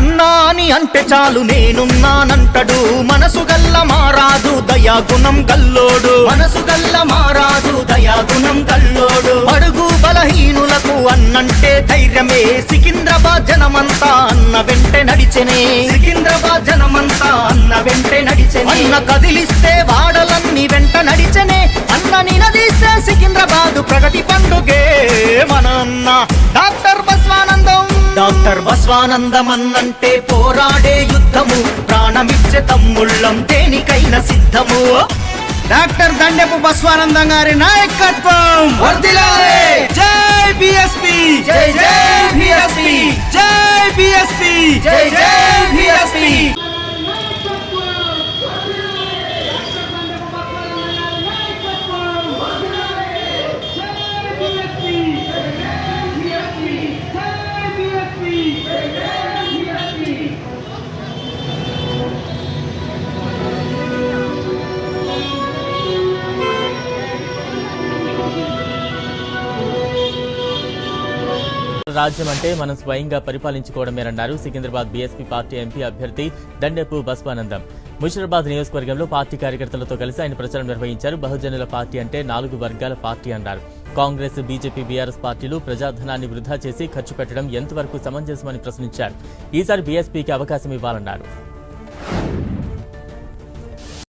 అన్నా అని అంటే చాలు నేనున్నానంటడు మనసు గల్ల మారాదు దయాగుణం గల్లోడు మనసు గల్ల మారాదు దయాగుణం గల్లోడు అడుగు బలహీనులకు అన్నంటే ధైర్యమే సికింద్రాబాద్ జనమంతా అన్న వెంటే నడిచెనే సికింద్రాబాద్ జనమంతా అన్న వెంటే నడిచెనే అన్న కదిలిస్తే వాడలన్నీ వెంట నడిచెనే అన్న నినదీస్తే సికింద్రాబాద్ ప్రగతి పండుగే మన అన్న డాక్టర్ బస్వానందం అన్నంటే పోరాడే యుద్ధము ప్రాణమిచ్చే తమ్ముళ్ళం దేనికైనా సిద్ధము డాక్టర్ దండెపు బస్వానందం గారి నాయకత్వం వర్ధిల్లాలి జై బీఎస్పీ జై జై బీఎస్పీ జై బీఎస్పీ జై జై బీఎస్పీ రాజ్యం అంటే మనం స్వయంగా పరిపాలించుకోవడమేనన్నారు సికింద్రాబాద్ బీఎస్పీ పార్టీ ఎంపీ అభ్యర్థి దండెపు బస్వానందం. ముషీరాబాద్ నియోజకవర్గంలో పార్టీ కార్యకర్తలతో కలిసి ఆయన ప్రచారం నిర్వహించారు. బహుజనుల పార్టీ అంటే 4 వర్గాల పార్టీ అన్నారు. కాంగ్రెస్, బీజేపీ, బీఆర్ఎస్ పార్టీలు ప్రజాధనాన్ని వృధా చేసి ఖర్చు పెట్టడం ఎంతవరకు సమంజసమని ప్రశ్నించారు. ఈసారి బీఎస్పీకి అవకాశం ఇవ్వాలన్నారు.